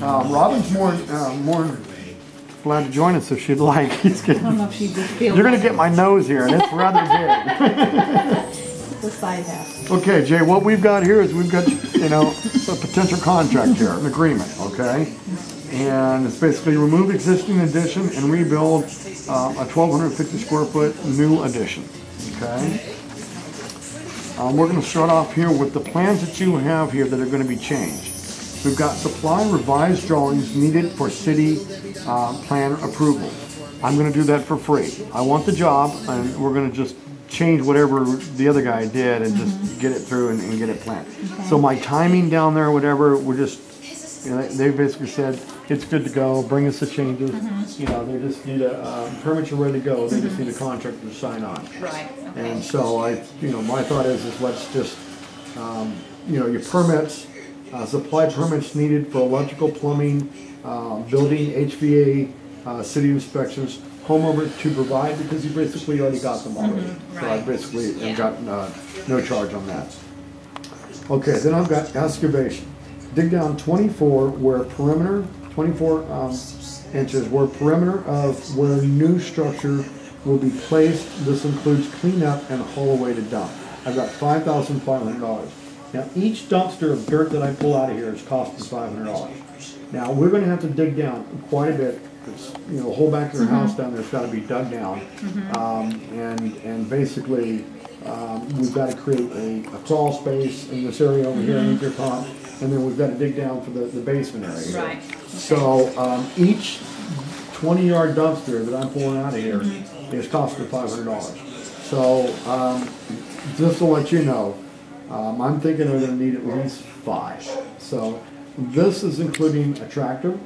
Robin's more glad to join us if she'd like. He's getting, I don't know if she just feels you're going to get my nose here, and it's rather big. the side half. Okay, Jay, what we've got here is we've got, a potential contract here, an agreement, okay? And it's basically remove existing addition and rebuild a 1,250 square foot new addition, okay? We're going to start off here with the plans that you have here that are going to be changed. We've got supply revised drawings needed for city plan approval. I'm going to do that for free. I want the job, and we're going to just change whatever the other guy did and just get it through and get it planned. Okay. So my timing down there, whatever, we're just, they basically said it's good to go. Bring us the changes. They just need a permits are ready to go. They just need a contractor to sign on. Right. Okay. And so my thought is let's just, your permits, supply permits needed for electrical, plumbing, building, HVA, city inspections, homeowner to provide, because you basically already got them already. Right. So I basically have got no charge on that. Okay, then I've got excavation. Dig down 24 where perimeter, 24 inches where perimeter of where new structure will be placed. This includes cleanup and haul away to dump. I've got $5,500. Now each dumpster of dirt that I pull out of here is costing $500. Now we're going to have to dig down quite a bit. It's, the whole back of your house down there's got to be dug down, and basically we've got to create a crawl space in this area over here underneath your pump, and then we've got to dig down for the basement area. Right. Okay. So each 20-yard dumpster that I'm pulling out of here is costing $500. So just to let you know, I'm thinking we're going to need at least 5. So this is including a tractor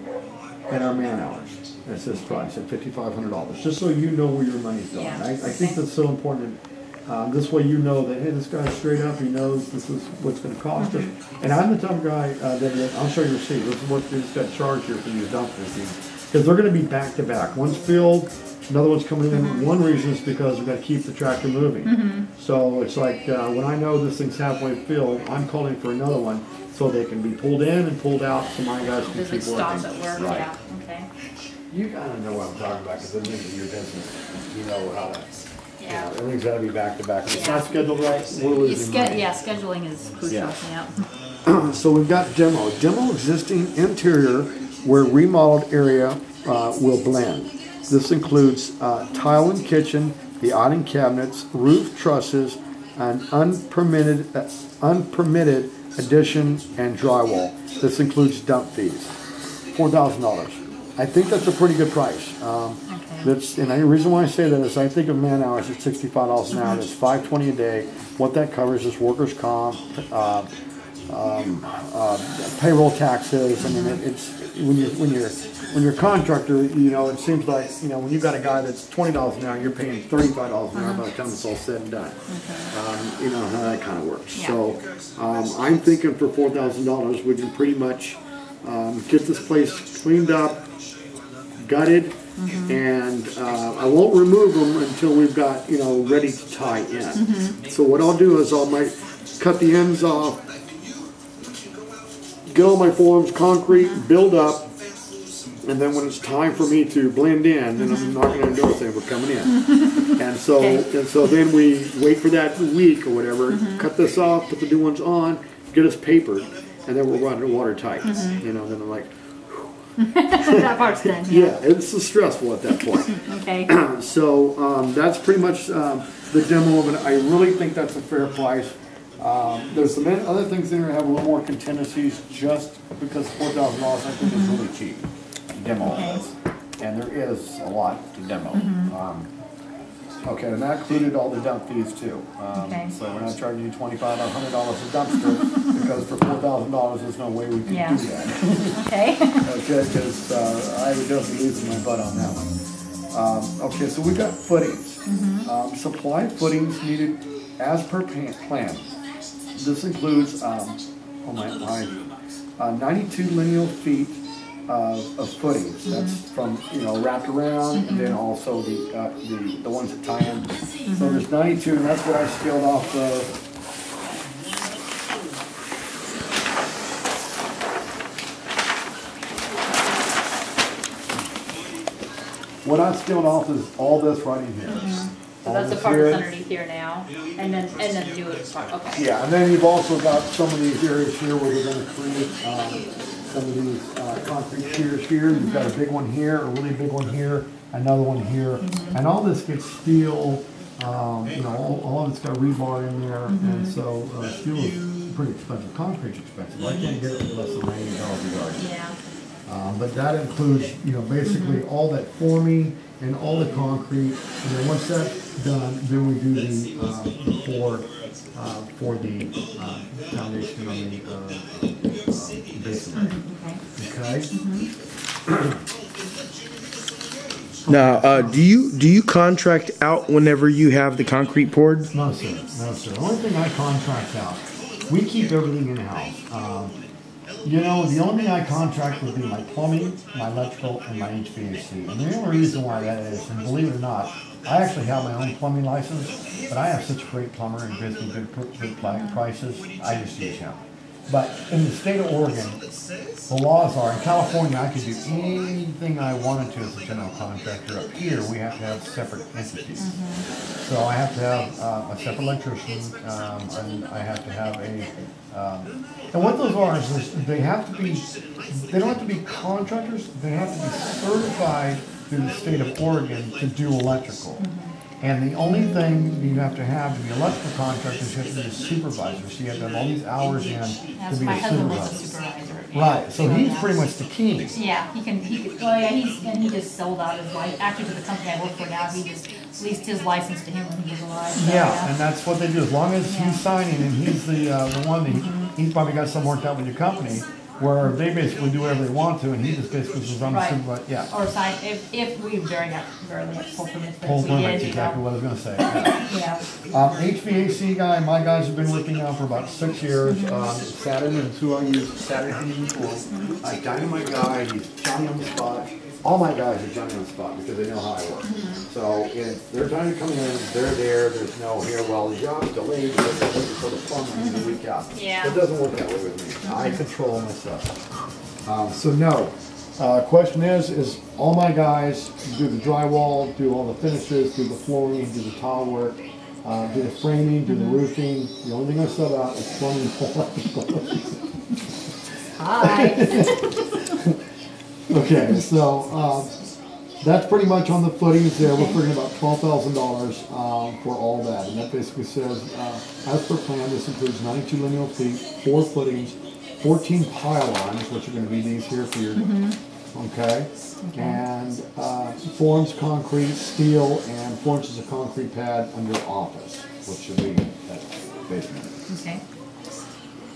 and our man hours. That's this price at $5,500. Just so you know where your money's going. Yeah. I think that's so important. This way you know that, hey, this guy's straight up. He knows this is what's going to cost us. And I'm the type of guy that I'll show you a receipt. This is what they just got charged here for these dumpsters. Because they're going to be back to back. One's filled, another one's coming in. One reason is because we've got to keep the tractor moving. So it's like when I know this thing's halfway filled, I'm calling for another one so they can be pulled in and pulled out so my guys can keep working. Does it stop at work? Right. Yeah. Okay. You gotta know what I'm talking about, because this is your business. You know how to, Yeah. everything's gotta be back to back. If it's Yeah. not scheduled right, we're losing money. Scheduling is crucial. Yeah. Yeah. So we've got demo. Demo existing interior where remodeled area will blend. This includes tile and kitchen, the awning cabinets, roof trusses, and unpermitted addition and drywall. This includes dump fees. $4,000. I think that's a pretty good price. And the reason why I say that is I think of man hours at $65 an hour. That's $520 a day. What that covers is workers' comp, payroll taxes. I mean, it's when you're a contractor, it seems like when you've got a guy that's $20 an hour, you're paying $35 an hour by the time it's all said and done. You know how that kind of works. Yeah. So I'm thinking for $4,000 we can pretty much get this place cleaned up, gutted, and I won't remove them until we've got ready to tie in. So what I'll do is I might cut the ends off, get all my forms, concrete, build up, and then when it's time for me to blend in, then I'm not going to do anything. We're coming in, and so then we wait for that week or whatever, cut this off, put the new ones on, get us papered, and then we'll run it watertight. Then I'm like. That part's done. Yeah, it's stressful at that point. Okay. So that's pretty much the demo of it. I really think that's a fair price. There's some other things in here that have a little more contingencies just because $4,000 I think is really cheap. Demo of this. And there is a lot to demo. Okay, and that included all the dump fees too. So we're not charging you $25 or $100 a dumpster because for $4,000 there's no way we can do that. Okay. Okay, because I would just be losing my butt on that one. Okay, so we've got footings. Supply footings needed as per plan. This includes 92 lineal feet of footings. That's from wrapped around, and then also the ones that tie in. So there's 92, and that's what I scaled off the. what I sealed off is all this right in here. So All that's the this part here. that's underneath here now, and then the newest part, okay. Yeah, and then you've also got some of these areas here where they're gonna create, some of these, concrete piers here. You've got a big one here, a really big one here, another one here. And all this gets steel, you know, all of it's got rebar in there, and so, steel is pretty expensive, concrete's expensive. I can't get it for less than $90 a yard. Yeah, But that includes, you know, basically all that forming and all the concrete, and then once that's done, then we do the pour for the foundation on the basement. Okay? Now, do you contract out whenever you have the concrete poured? No, sir. No, sir. The only thing I contract out, we keep everything in-house. You know, the only thing I contract would be my plumbing, my electrical, and my HVAC. And the only reason why that is, and believe it or not, I actually have my own plumbing license, but I have such a great plumber and gives me good prices, I just use him. But in the state of Oregon, the laws are, in California, I could do anything I wanted to as a general contractor. Up here, we have to have separate entities. So I have to have a separate electrician, and I have to have and what those are is they have to be, they don't have to be contractors, they have to be certified through the state of Oregon to do electrical. And the only thing you have to have to be electrical contractors, you have to be a supervisor. So you have to have all these hours in to that's be my a husband was a supervisor. supervisor. Right, so he's pretty much the king. Yeah, he can, well, yeah, he just sold out his life, actually to the company I work for now, he just leased his license to him when he was alive. So, Yeah, and that's what they do. As long as Yeah. he's signing and he's the one that he's probably got some worked out with your company where they basically do whatever they want to, and he just basically says, I'm the Right. supervisor. Yeah. Or sign, if we very much pull permits, but Full if we did, permits, you exactly know, what I was gonna say. Yeah. yeah. HVAC guy, my guys have been working now for about 6 years. Saturn is who I use, Saturn Heating and Cooling. Dynamite guy, he's Johnny on the spot. All my guys are Johnny on the spot because they know how I work. So if they're trying to come in, they're there, there's no here, well, the job's delayed, they're waiting for the plumber to week out. Yeah. It doesn't work that way with me. I control myself. So no. Question is all my guys do the drywall, do all the finishes, do the flooring, do the tile work, do the framing, do the roofing. The only thing I sub out is plumbing and electrical. Hi. Okay, so that's pretty much on the footings there. We're figuring about $12,000 for all that. And that basically says, as per plan, this includes 92 lineal feet, 4 footings, 14 pylons, which are going to be these here for your, okay? And forms, concrete, steel, and 4 inches of concrete pad under office, which should be that basement. Okay.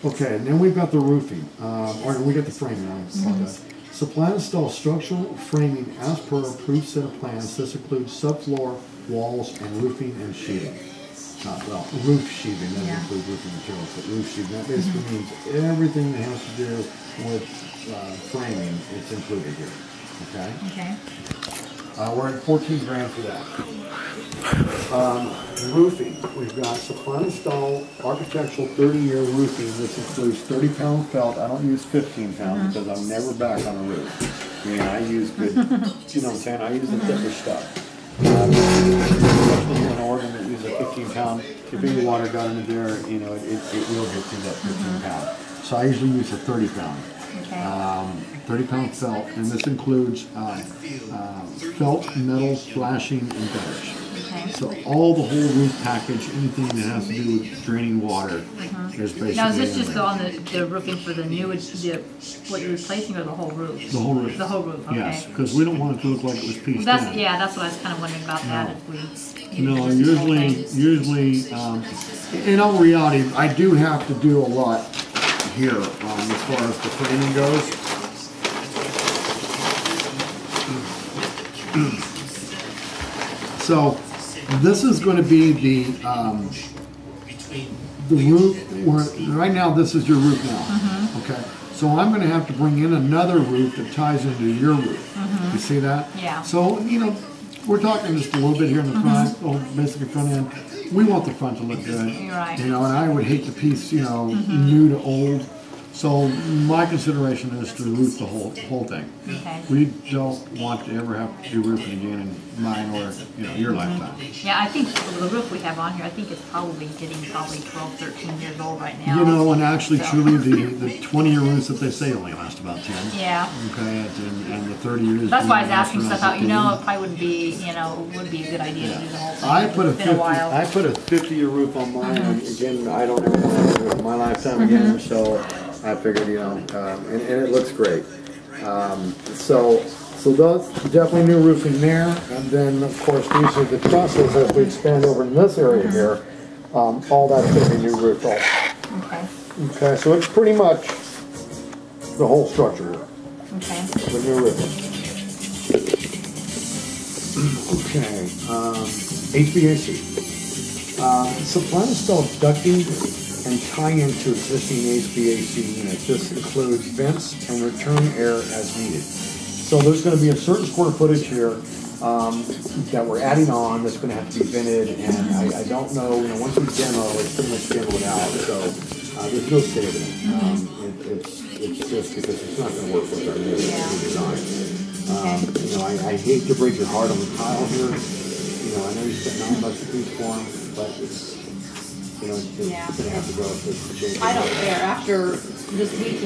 Okay, and then we've got the roofing, or we got the framing, I apologize. So plan install structural framing as per approved set of plans. This includes subfloor, walls, and roofing and sheathing. Well, roof sheathing, doesn't Yeah. include roofing materials, but roof sheathing. That basically means everything that has to do with framing, it's included here, okay? Okay. We're at 14 grand for that. Roofing, we've got supply install architectural 30-year roofing. This includes 30-pound felt. I don't use 15 pounds because I'm never back on a roof. I mean, I use good, you know what I'm saying? I use the thicker stuff. Especially in Oregon that use a 15-pound. If any water got into there, you know, it will get through that 15-pound. So I usually use a 30-pound. Okay. 30-pound felt, and this includes felt, metals, flashing, and gutters. Okay. So all the whole roof package, anything that has to do with draining water is basically Now, is this in just there. on the roofing for the new, what you're replacing, or the whole roof? The whole roof. The whole roof, okay. Yes, because we don't want it to look like it was pieced Well, that's, in. yeah, that's what I was kind of wondering about that, if we. No, just the whole usually, thing. in all reality, I do have to do a lot here as far as the framing goes. So this is going to be the roof. Right now, this is your roof now. Okay. So I'm going to have to bring in another roof that ties into your roof. You see that? Yeah. So, you know, we're talking just a little bit here in the front, oh, basically front end. We want the front to look good. You're right. You know, and I would hate to piece, you know, new to old. So my consideration is to roof the whole thing. Okay. We don't want to ever have to do roofing again in mine or, your lifetime. Yeah, I think the roof we have on here, I think it's probably getting 12, 13 years old right now. And actually, So- truly, the 20-year roofs that they say only last about 10. Yeah. Okay, and the 30 years. That's why I was last asking, around because I thought, 15. it probably wouldn't be, would be a good idea to do the whole thing. I put a It's been a while. 50-year roof on mine, and again, I don't ever want to do it in my lifetime again, so I figured, and it looks great. So that's definitely new roofing there, and then, of course, these are the trusses as we expand over in this area here. All that's gonna be new roof also. Okay, Okay, so it's pretty much the whole structure here, okay. the new roof. Okay, HVAC. Supply and install ducting and tie into existing HVAC units. This includes vents and return air as needed. So there's going to be a certain square footage here that we're adding on that's going to have to be vented, and I don't know, once we demo, it's pretty much demoed out, so there's no saving it. It's just because it's not going to work with our new design. I hate to break your heart on the tile here. I know you spent $9 a piece for them, but it's going to have to go if it's changing. I don't care, after this weekend.